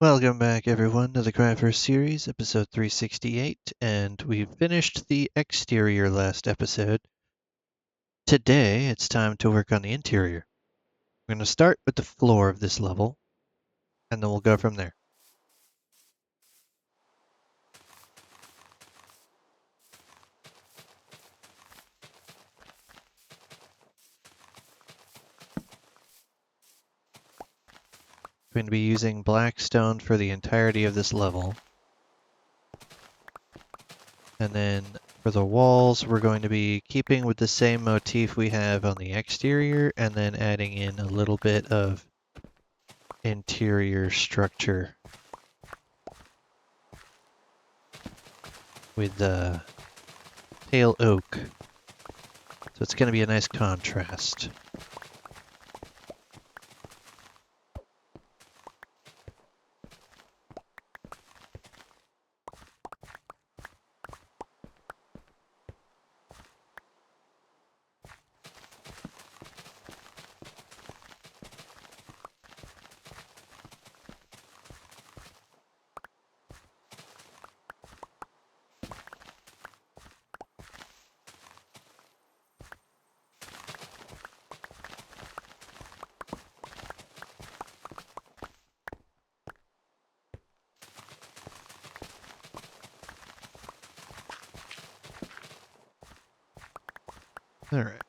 Welcome back, everyone, to the Craftverse series, episode 368, and we finished the exterior last episode. Today, it's time to work on the interior. We're going to start with the floor of this level, and then we'll go from there. We're going to be using black stone for the entirety of this level. And then for the walls, we're going to be keeping with the same motif we have on the exterior, and then adding in a little bit of interior structure with the pale oak. So it's going to be a nice contrast. All right,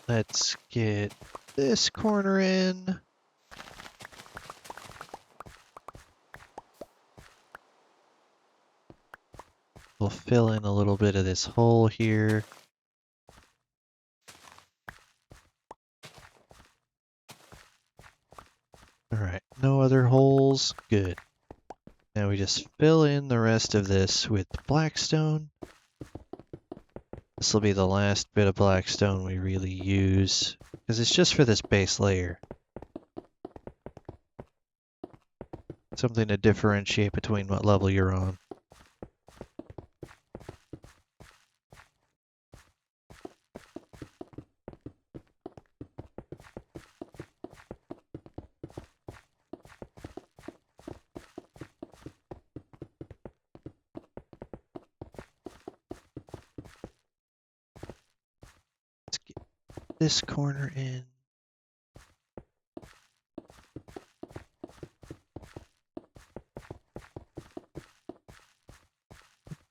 let's get this corner in. We'll fill in a little bit of this hole here. All right, no other holes, good. Now we just fill in the rest of this with blackstone. This will be the last bit of blackstone we really use, because it's just for this base layer. Something to differentiate between what level you're on. Let's get this corner in.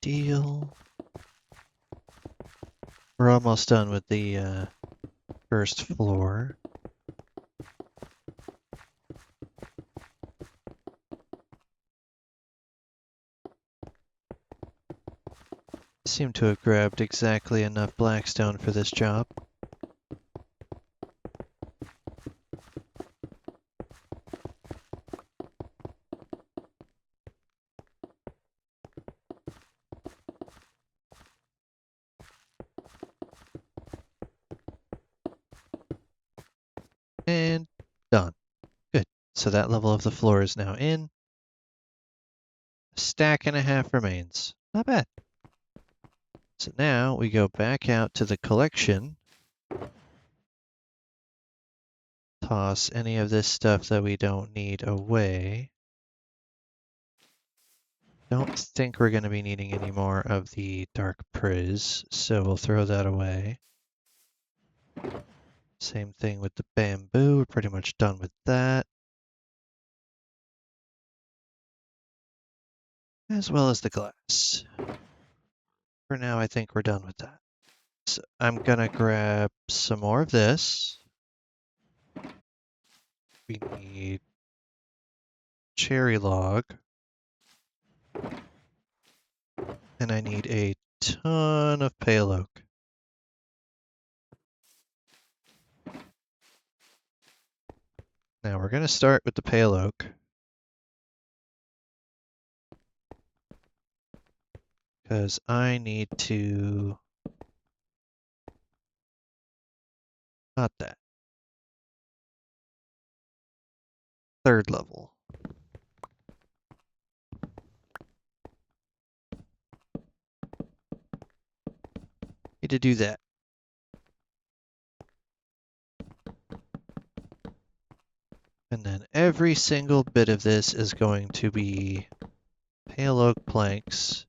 Deal. We're almost done with the first floor. Seem to have grabbed exactly enough blackstone for this job. And done. Good. So that level of the floor is now in. A stack and a half remains. Not bad. So now we go back out to the collection. Toss any of this stuff that we don't need away. Don't think we're going to be needing any more of the dark priz, so we'll throw that away. Same thing with the bamboo. We're pretty much done with that. As well as the glass. For now, I think we're done with that. So I'm gonna grab some more of this. We need cherry log. And I need a ton of pale oak. Now we're gonna start with the pale oak. Because I need to... Not that. Third level. Need to do that. And then every single bit of this is going to be pale oak planks.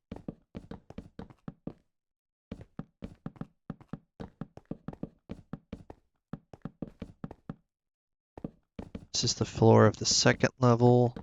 This is the floor of the second level.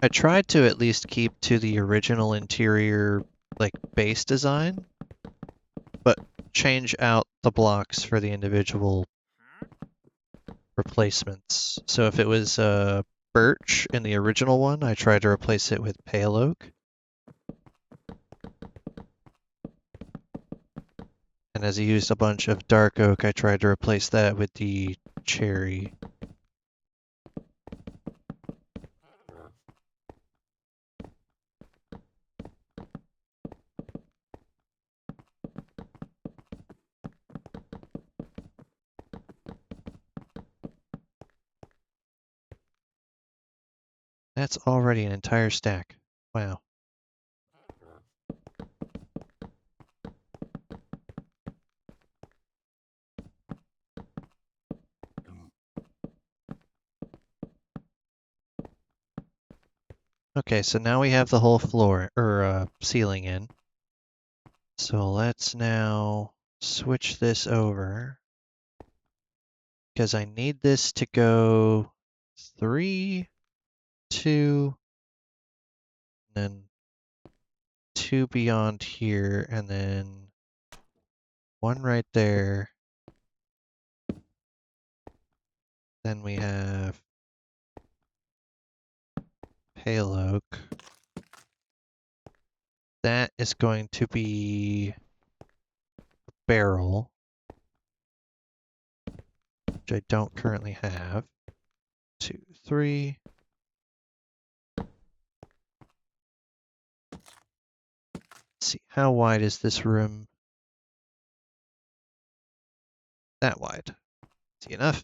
I tried to at least keep to the original interior, like, base design, but change out the blocks for the individual replacements. So if it was birch in the original one, I tried to replace it with pale oak. And as I used a bunch of dark oak, I tried to replace that with the cherry. That's already an entire stack. Wow. Okay, so now we have the whole floor, or ceiling in. So let's now switch this over, because I need this to go 3, 2, then 2 beyond here, and then 1 right there. Then we have pale oak. That is going to be a barrel, which I don't currently have. 2, 3. Let's see, how wide is this room? That wide. See enough?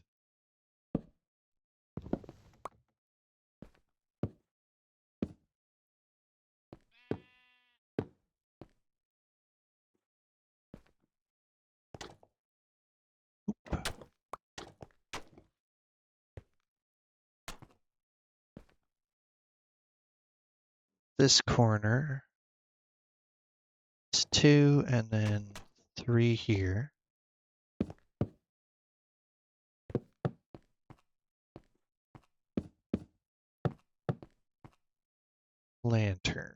This corner is 2, and then 3 here. Lantern.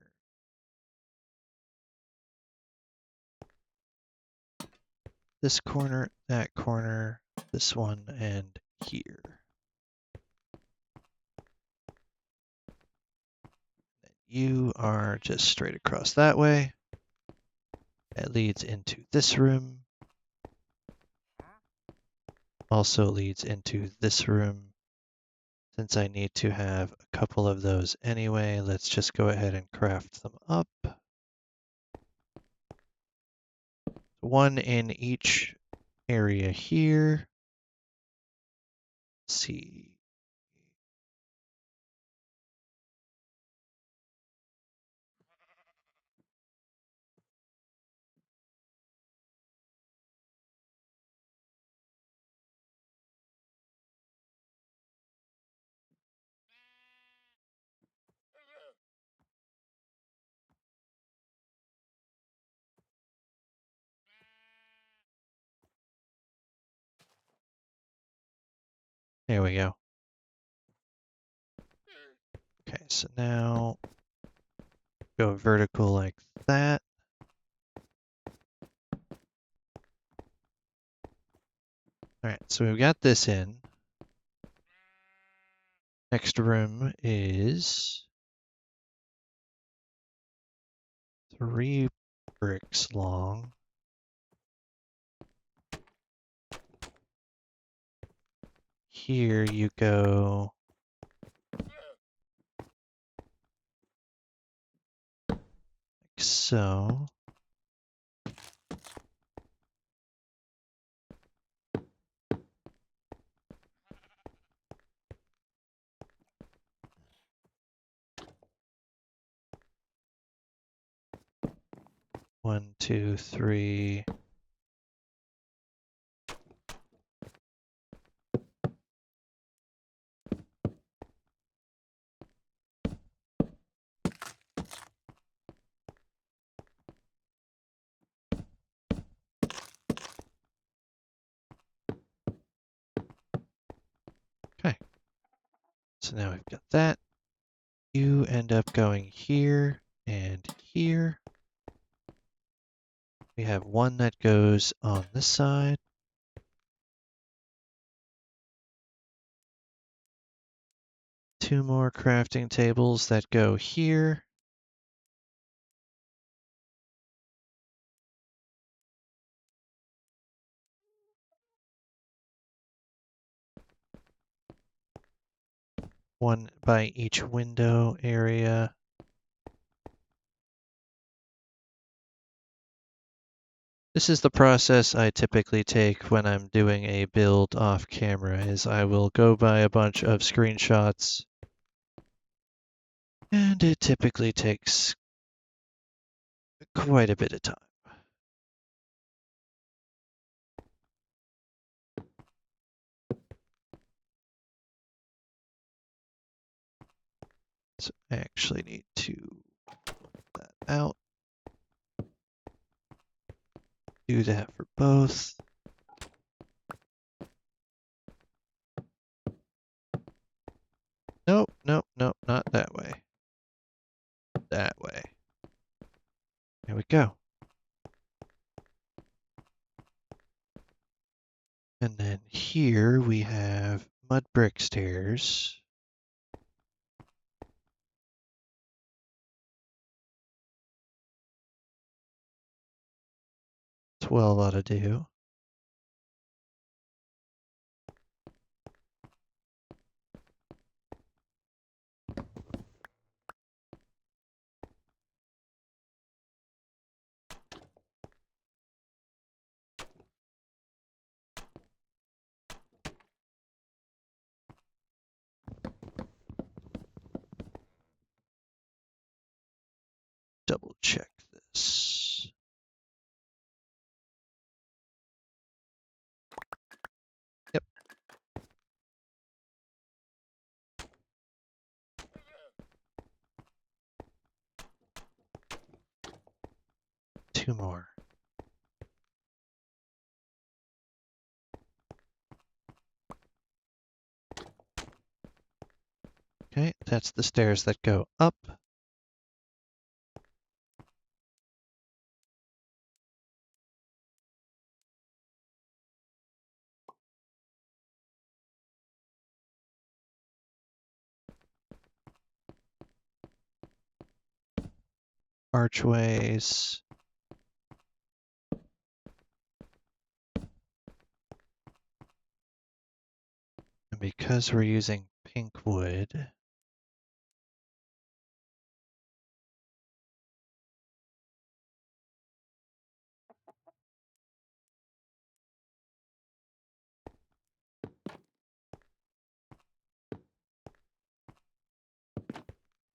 This corner, that corner, this one, and here. You are just straight across that way. That leads into this room. Also leads into this room. Since I need to have a couple of those anyway, let's just go ahead and craft them up. 1 in each area here. Let's see. There we go. Okay, so now go vertical like that. All right, so we've got this in. Next room is 3 bricks long. Here you go like so. 1, 2, 3. Okay. So now we've got that. You end up going here and here. We have one that goes on this side. Two more crafting tables that go here. One by each window area. This is the process I typically take when I'm doing a build off camera, is I will go by a bunch of screenshots, and it typically takes quite a bit of time. So I actually need to pull that out. Do that for both. Nope, nope, nope, not that way. That way. There we go. And then here we have mud brick stairs. 12 ought to do. Double check this. Yep. Two more. Okay, that's the stairs that go up. Archways. And because we're using pink wood,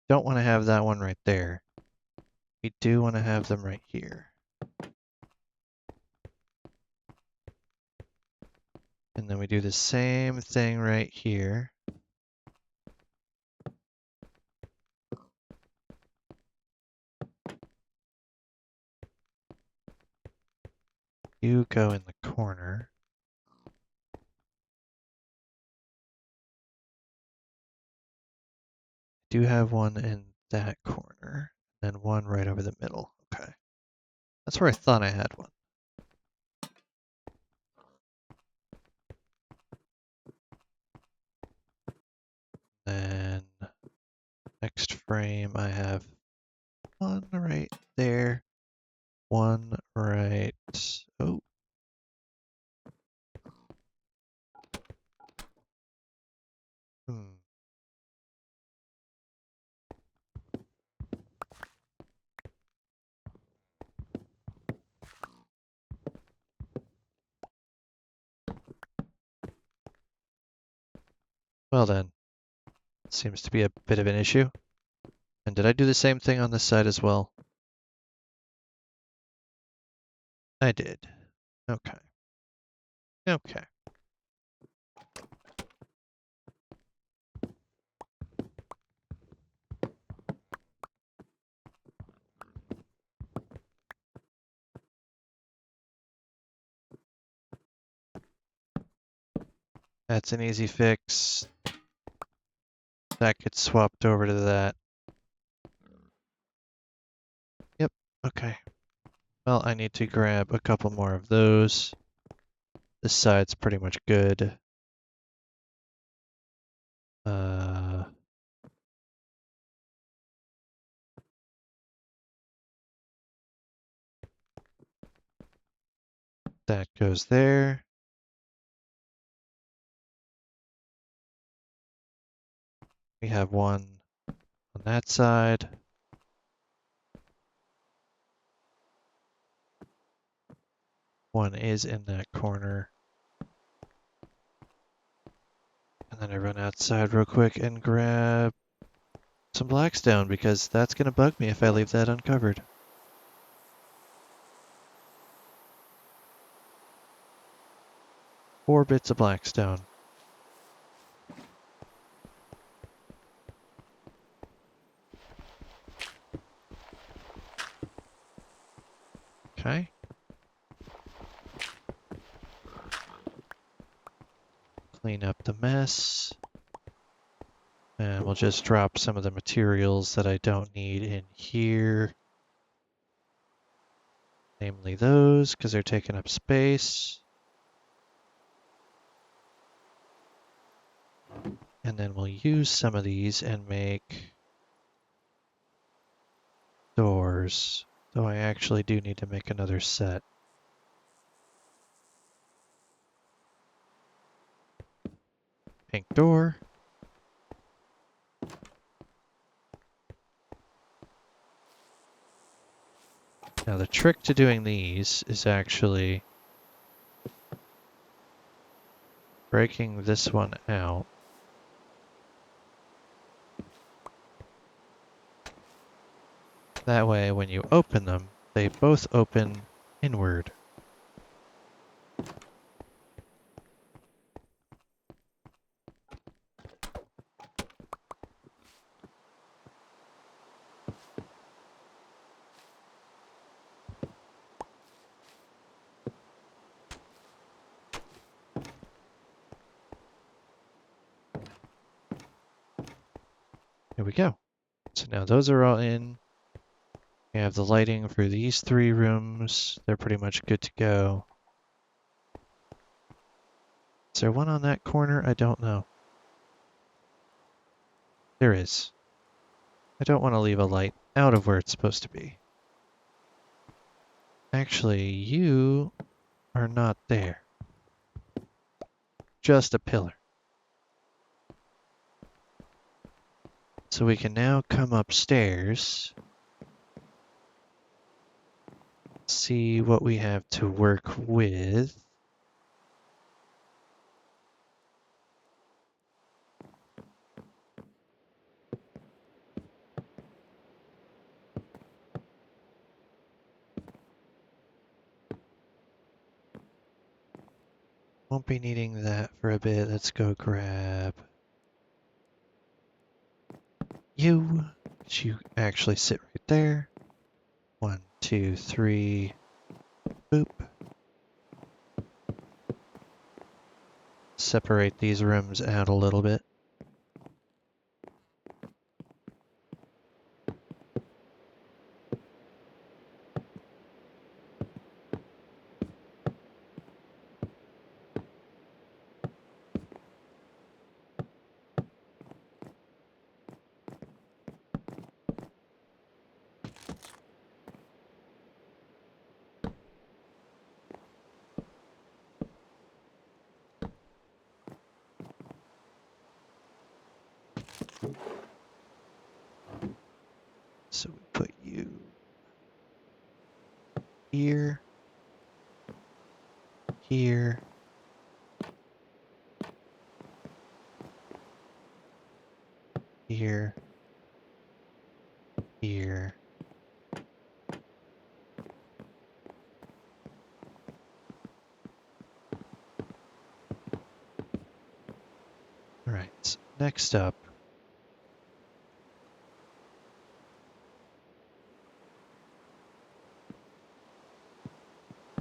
don't want to have that one right there. We do want to have them right here. And then we do the same thing right here. You go in the corner. Do have one in that corner, and one right over the middle. Okay. That's where I thought I had one. Then next frame I have one right there, one right. Oh. Hmm. Well then, seems to be a bit of an issue. And did I do the same thing on this side as well? I did. Okay. Okay. That's an easy fix. That gets swapped over to that. Yep. Okay. Well, I need to grab a couple more of those. This side's pretty much good. Uh, that goes there. We have one on that side. One is in that corner. And then I run outside real quick and grab some blackstone because that's going to bug me if I leave that uncovered. 4 bits of blackstone. Okay. Clean up the mess. And we'll just drop some of the materials that I don't need in here. Namely those, because they're taking up space. And then we'll use some of these and make doors. Though I actually do need to make another set. Pink door. Now the trick to doing these is actually breaking this one out. That way when you open them, they both open inward. Here we go. So now those are all in. We have the lighting for these 3 rooms. They're pretty much good to go. Is there one on that corner? I don't know. There is. I don't want to leave a light out of where it's supposed to be. Actually, you are not there. Just a pillar. So we can now come upstairs, see what we have to work with. Won't be needing that for a bit. Let's go grab you. You actually sit right there. 1, 2, 3. Boop. Separate these rooms out a little bit. So we put you here, here, here, here, Alright, so next up,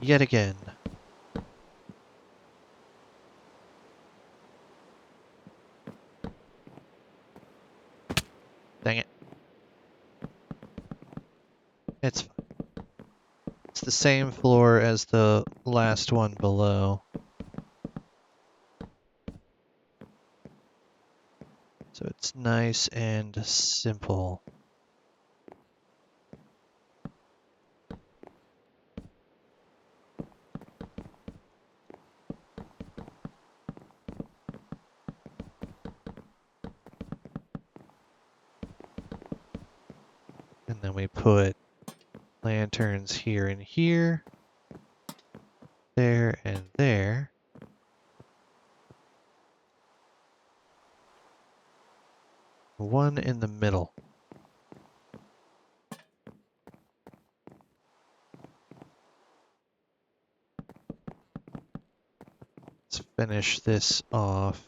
yet again, dang it. It's fine. It's the same floor as the last one below. So it's nice and simple. And then we put lanterns here and here, there and there. One in the middle. Let's finish this off.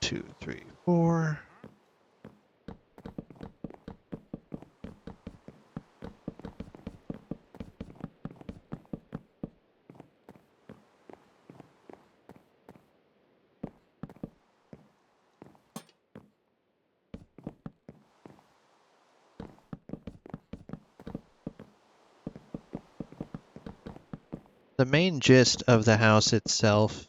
Two, three, four. The main gist of the house itself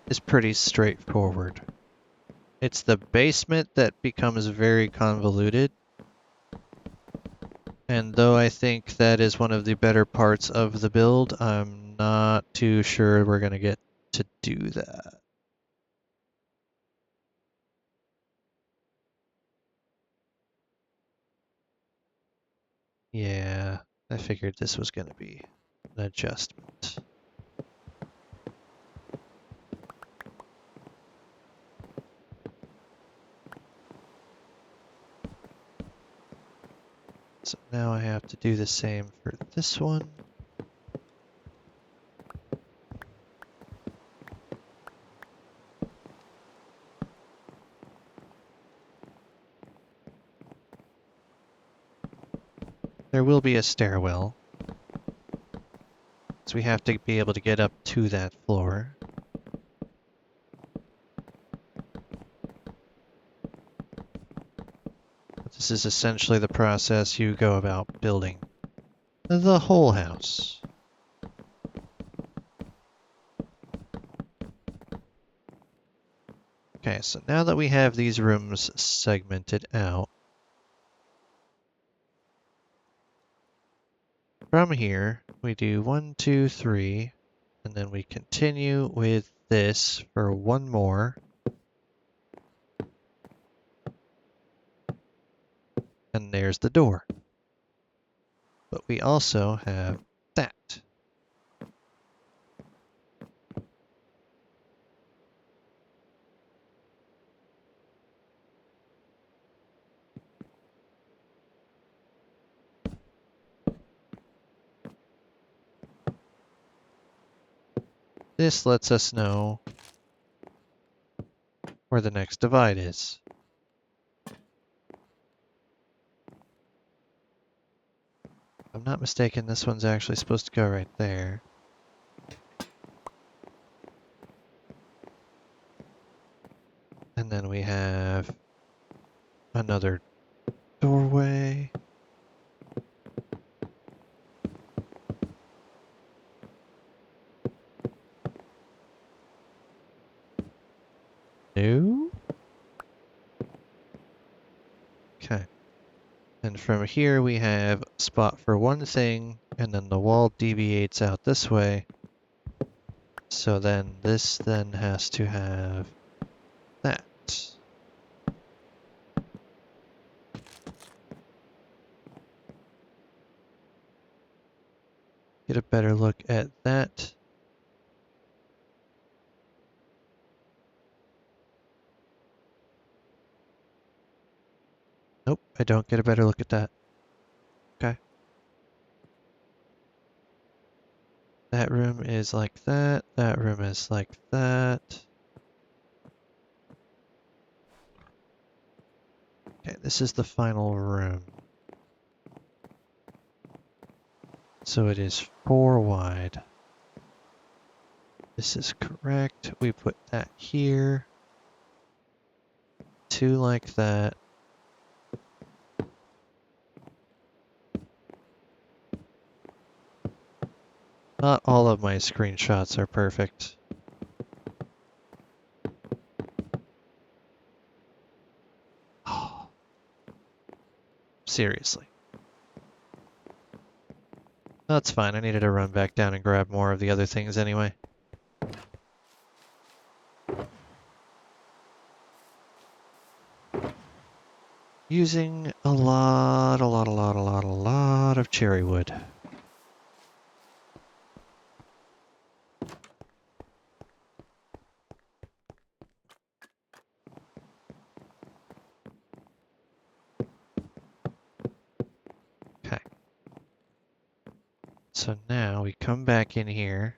is pretty straightforward. It's the basement that becomes very convoluted. And though I think that is one of the better parts of the build, I'm not too sure we're going to get to do that. Yeah, I figured this was going to be an adjustment. So now I have to do the same for this one. There will be a stairwell, so we have to be able to get up to that floor. But this is essentially the process you go about building the whole house. Okay, so now that we have these rooms segmented out, from here we do 1, 2, 3, and then we continue with this for one more. And there's the door. But we also have that. This lets us know where the next divide is. If I'm not mistaken, this one's actually supposed to go right there. And then we have another doorway. No? Okay. And from here we have a spot for one thing, and then the wall deviates out this way. So then this then has to have that. Get a better look at that. Nope, I don't get a better look at that. Okay. That room is like that. That room is like that. Okay, this is the final room. So it is 4 wide. This is correct. We put that here. 2 like that. Not all of my screenshots are perfect. Oh, seriously. That's fine. I needed to run back down and grab more of the other things anyway. Using a lot of cherry wood. Okay. So now we come back in here.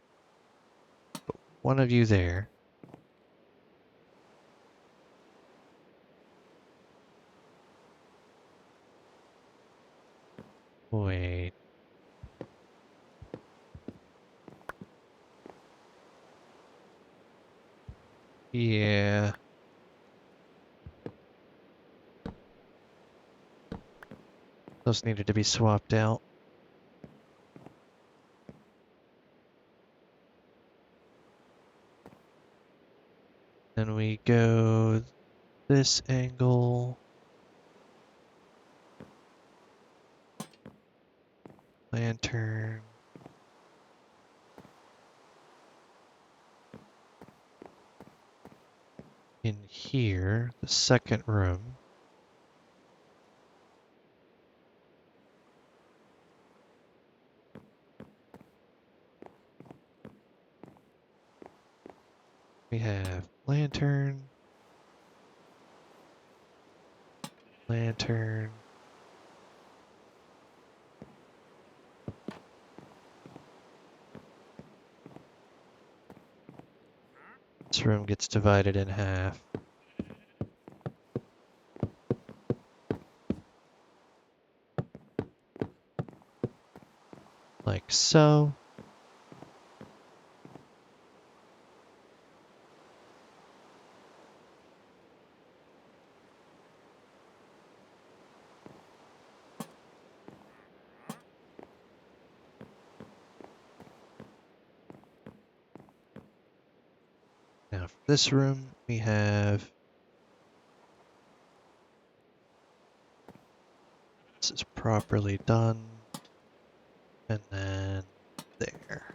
Put one of you there. Wait. Yeah. Those needed to be swapped out. Then we go this angle. Lantern. In here, the second room. We have lantern. Lantern. This room gets divided in half. Like so. Now for this room, we have... This is properly done. And then there.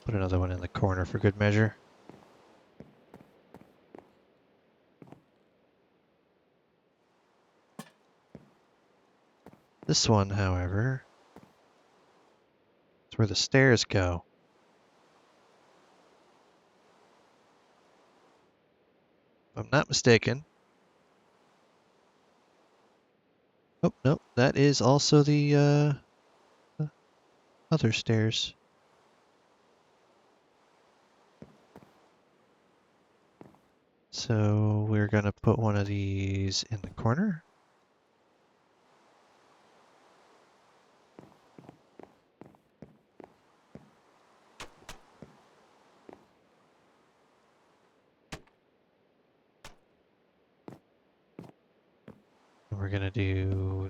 Put another one in the corner for good measure. This one, however, is where the stairs go. If I'm not mistaken. Oh, no, that is also the other stairs. So we're gonna put one of these in the corner. And we're gonna do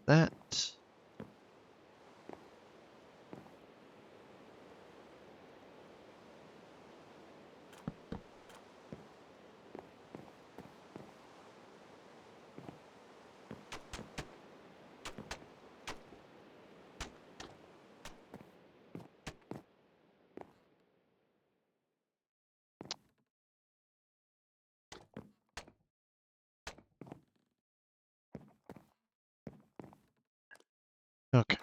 that. Okay.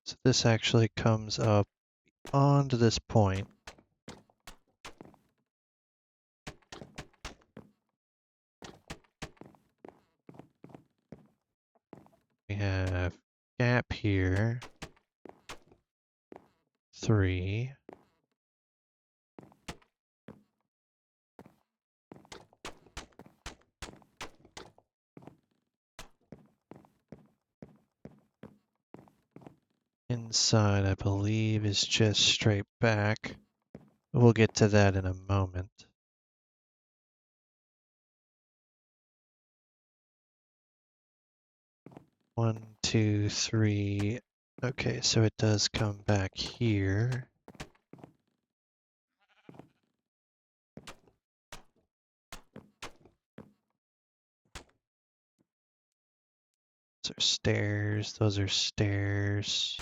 So this actually comes up onto this point. We have gap here. 3. Inside, I believe, is just straight back. We'll get to that in a moment. One, two, three. Okay, so it does come back here. Those are stairs. Those are stairs.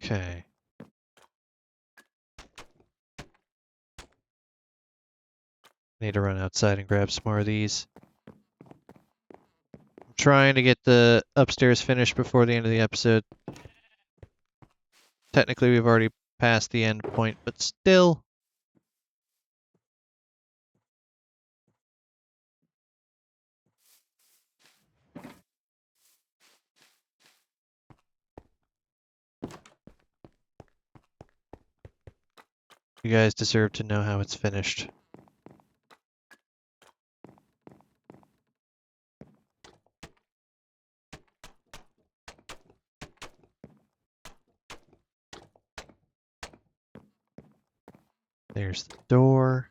Okay. Need to run outside and grab some more of these. I'm trying to get the upstairs finished before the end of the episode. Technically, we've already passed the end point, but still. You guys deserve to know how it's finished. There's the door.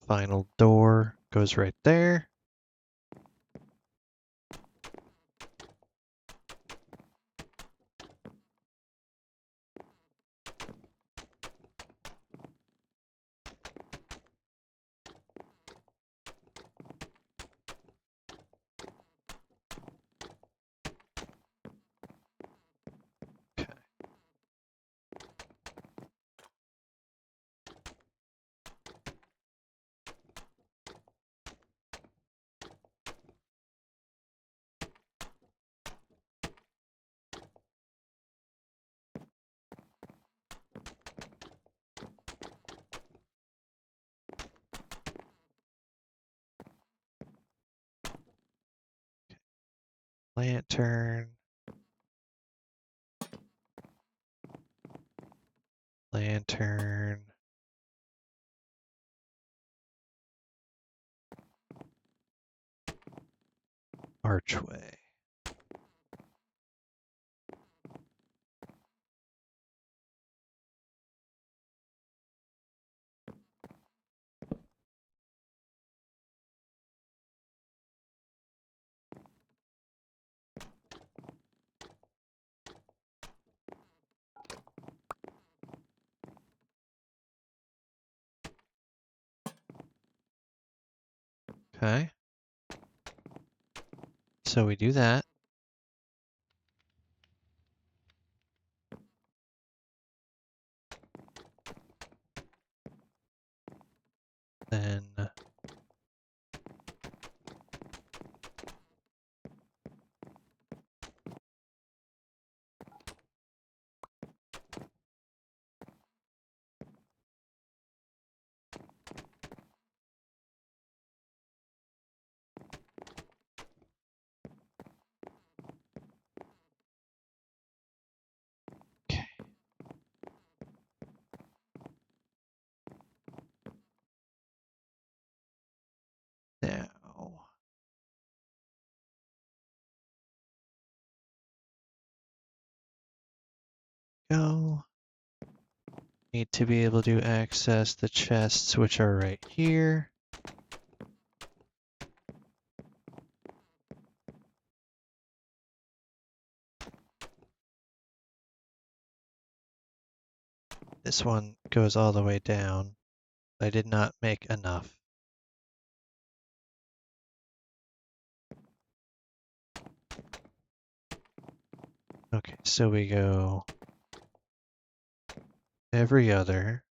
Final door goes right there. Okay. Lantern. Lantern. Archway. Okay. So we do that. Then okay. Now go. Need to be able to access the chests, which are right here. This one goes all the way down. I did not make enough. Okay, so we go every other.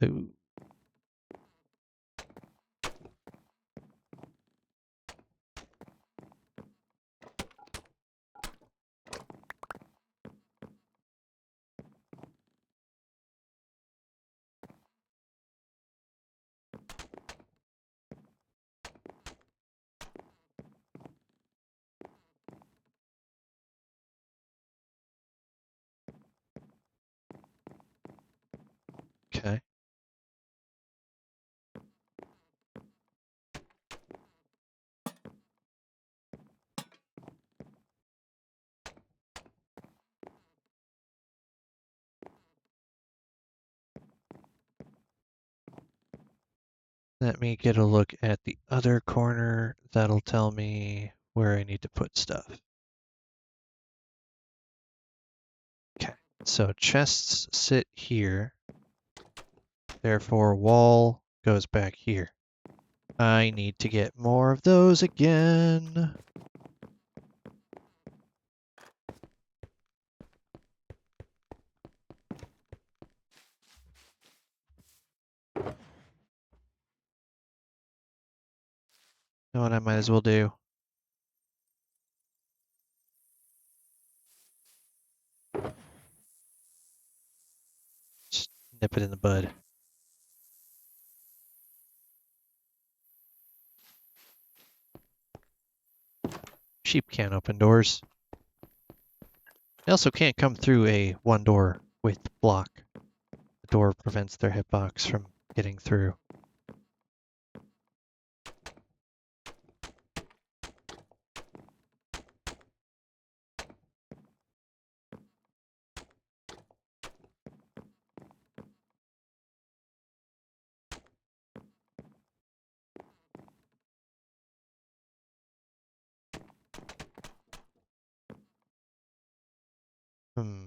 Ooh. Okay. Let me get a look at the other corner. That'll tell me where I need to put stuff. Okay, so chests sit here. Therefore, wall goes back here. I need to get more of those again. Know what I might as well do? Just nip it in the bud. Sheep can't open doors. They also can't come through a one door with block. The door prevents their hitbox from getting through. Hmm.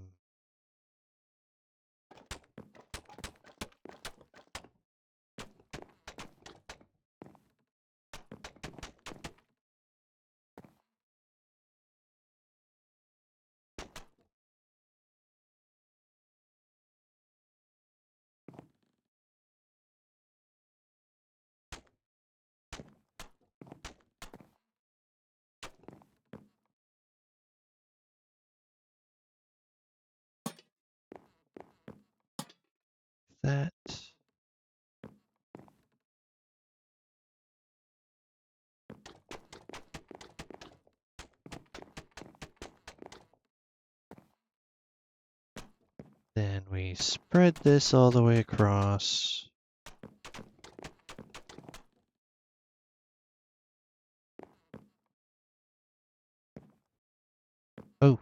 That. Then we spread this all the way across. Oh.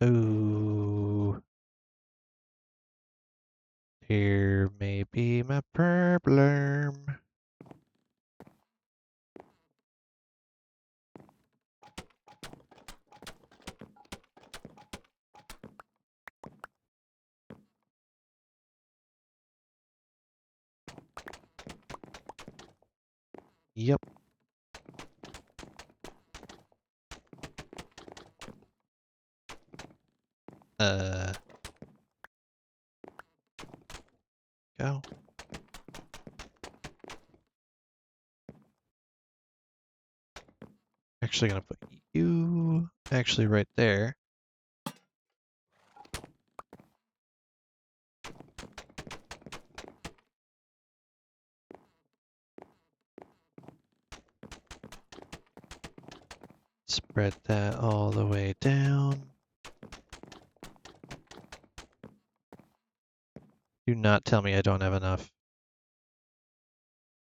Oh. Here may be my problem. Yep. Go. Actually gonna put you actually right there. Spread that all the way down. Do not tell me I don't have enough.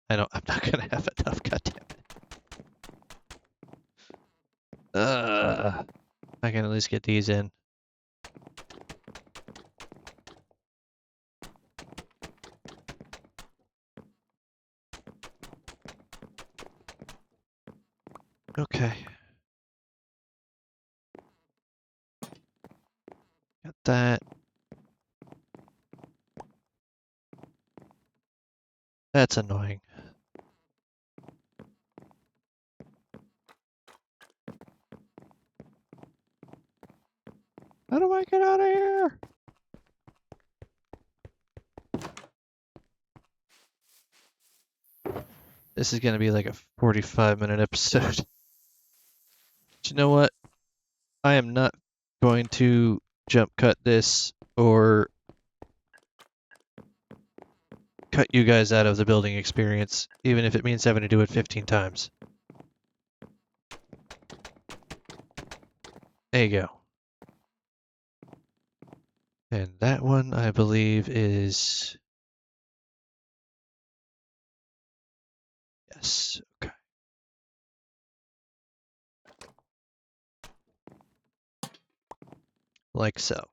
I'm not gonna have enough, goddammit. I can at least get these in. Okay. Got that. That's annoying. How do I get out of here? This is going to be like a 45-minute episode. But you know what? I am not going to jump cut this or cut you guys out of the building experience, even if it means having to do it 15 times. There you go. And that one, I believe, is... Yes, okay. Like so.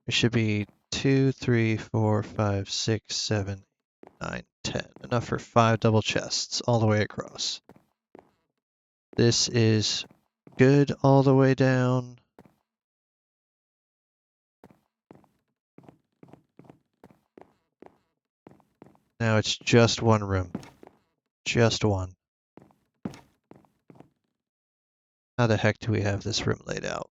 It should be 2, 3, 4, 5, 6, 7, 9, 10. Enough for 5 double chests all the way across. This is good all the way down. Now it's just one room. Just one. How the heck do we have this room laid out?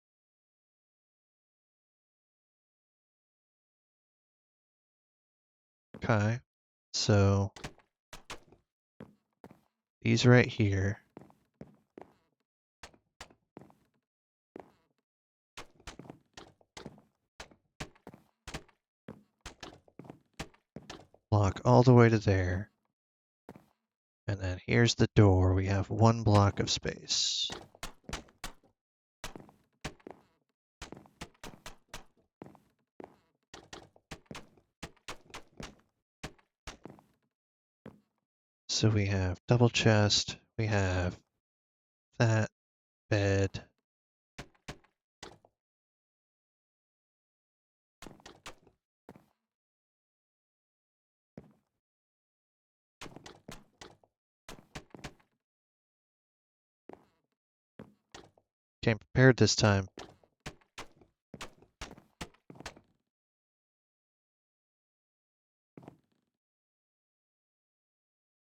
Okay, so these right here. Block all the way to there. And then here's the door. We have 1 block of space. So we have double chest, we have that, bed. Came prepared this time.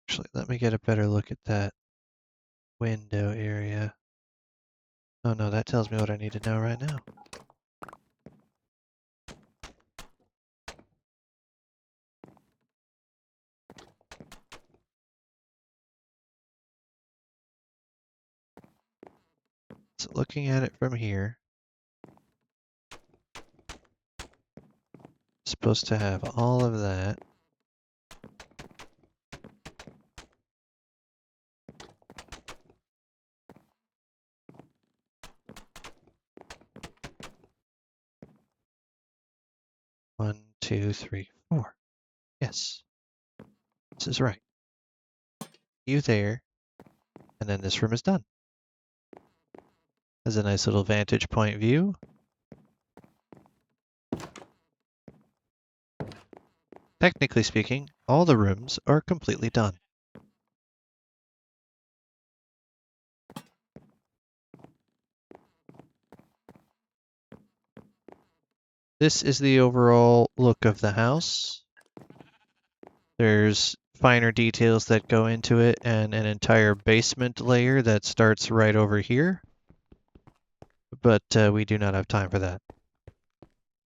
Actually, let me get a better look at that window area. Oh no, that tells me what I need to know right now. So looking at it from here, supposed to have all of that. One, two, three, four. Yes, this is right. You there, and then this room is done. Has a nice little vantage point view. Technically speaking, all the rooms are completely done. This is the overall look of the house. There's finer details that go into it and an entire basement layer that starts right over here. But we do not have time for that.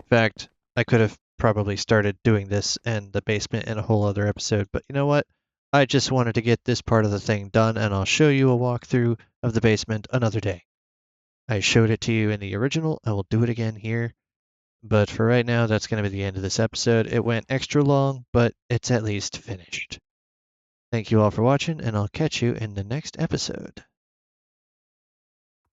In fact, I could have probably started doing this and the basement in a whole other episode, but you know what? I just wanted to get this part of the thing done, and I'll show you a walkthrough of the basement another day. I showed it to you in the original. I will do it again here. But for right now, that's going to be the end of this episode. It went extra long, but it's at least finished. Thank you all for watching, and I'll catch you in the next episode.